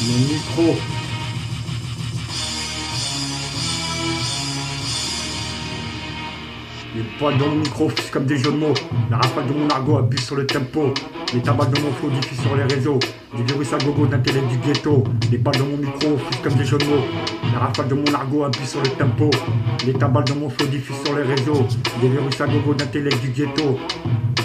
Mon micro, les poils dans mon micro fusent comme des jeux de mots. La rafale de mon argot abuse sur le tempo. Les tabacs de mon flow diffusent sur les réseaux. Des virus à gogo d'intellect du ghetto. Les balles de mon micro fusent comme des jeux de mots. La rafale de mon argot abuse sur le tempo. Les tabacs de mon flow diffusent sur les réseaux. Des virus à gogo d'intellect du ghetto.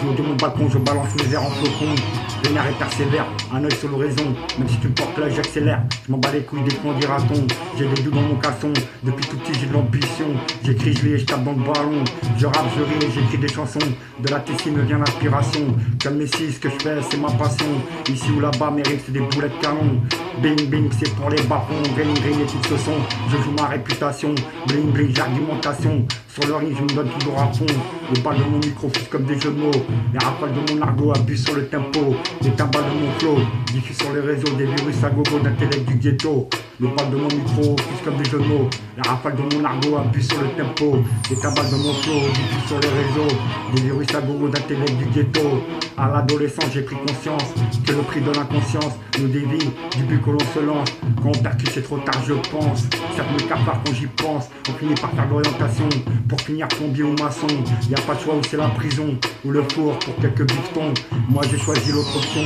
Du haut de mon balcon, je balance mes verres en flocon. Vénère et persévère, un œil sur l'horizon. Même si tu me portes là, j'accélère. Je m'en bats les couilles des fonds dira-t-on. J'ai des doux dans mon casson. Depuis tout petit, j'ai de l'ambition. J'écris, je lis et je tape dans le ballon. Je rappe, je ris et j'écris des chansons. De la tessie me vient l'inspiration. Comme Messi, ce que je fais, c'est ma passion. Ici ou là-bas, mes rimes, c'est des boulets de canon. Bing bing, c'est pour les bas-fonds. Green green et tout ce son. Je joue ma réputation. Bling bling, j'argumentation. Sur le ring, je me donne toujours à fond. Les balles de mon micro fusent comme des jeux de mots. Les rafales de mon argot abusent sur le tempo. Les timbales de mon flow diffusent sur les réseaux. Des virus à gogo d'intellect du ghetto. Les balles de mon micro fusent comme des jeux de mots. Les rafales de mon argot abusent sur le tempo. Les timbales de mon flow diffusent sur les réseaux. Des virus à gogo d'intellect du ghetto. À l'adolescence, j'ai pris conscience que le prix de l'inconscience nous dévie du but que l'on se lance. Quand on percute, c'est trop tard, je pense. Ça me cafard quand j'y pense. On finit par faire l'orientation. Pour finir plombier ou maçon, y a pas de choix où c'est la prison ou le four pour quelques bifetons. Moi j'ai choisi l'autre option.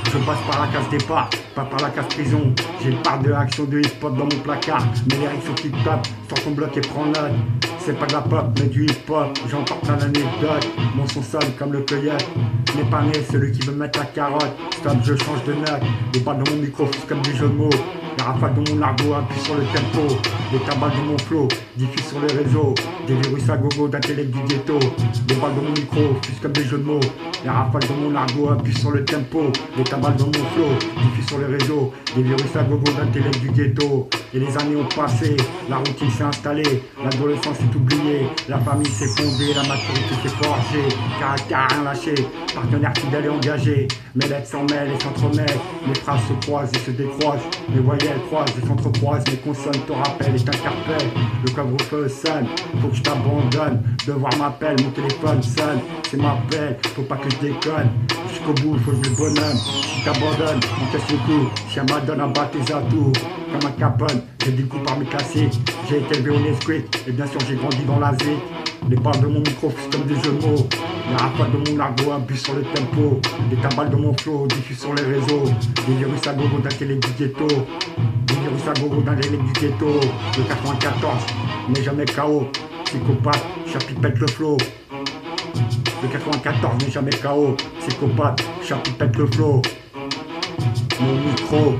Je passe par la case départ, pas par la case prison. J'ai une part de action de hip-hop dans mon placard. Mais les règles sont tip-top, sors ton bloc et prends note. C'est pas de la pop, mais du hip-hop. J'entends plein d'anecdotes. Mon son sonne comme le cueillette. N'est pas né celui qui veut mettre la carotte. Stop, je change de note. Les balles dans mon micro fusent comme des jeux de mots. La rafale de mon argot appuie sur le tempo. Les tabacs de mon flow diffusent sur les réseaux. Des virus à gogo d'intellect du ghetto. Les balles de mon micro fusent comme des jeux de mots. La rafale de mon argot appuie sur le tempo. Les tabacs de mon flow diffusent sur les réseaux. Des virus à gogo d'intellect du ghetto. Et les années ont passé, la routine s'est installée. L'adolescence est oubliée, la famille s'est fondée. La maturité s'est forgée, caractère rien lâché. Partenaire fidèle et engagé. Mes lettres s'en mêlent et s'entremêlent. Mes phrases se croisent et se décroisent. Mes voyelles croisent et s'entrecroisent. Mes consonnes te rappellent et t'interpellent. Le couvre-feu sonne, faut que je t'abandonne. Devoir m'appelle, mon téléphone sonne. C'est ma belle, faut pas que je déconne. Jusqu'au bout, faut jouer le bonhomme. Si t'abandonnes, on casse le coup. Si elle m'adonne, abat tes atouts. Comme un capone, j'ai du coup parmi classés. J'ai été élevé au Nesquik et bien sûr j'ai grandi dans la zik. Les balles de mon micro fusent comme des jeux de mots. Les rafales de mon argot abusent sur le tempo. Les taballes de mon flow diffusent sur les réseaux. Des virus à gogo d'intellect du ghetto. Des virus à gogo d'intellect du ghetto. Le 94 n'est jamais KO. Psychopathe, chapipète le flow. Le 94 n'est jamais KO. Psychopathe, chapipète le flow. Mon micro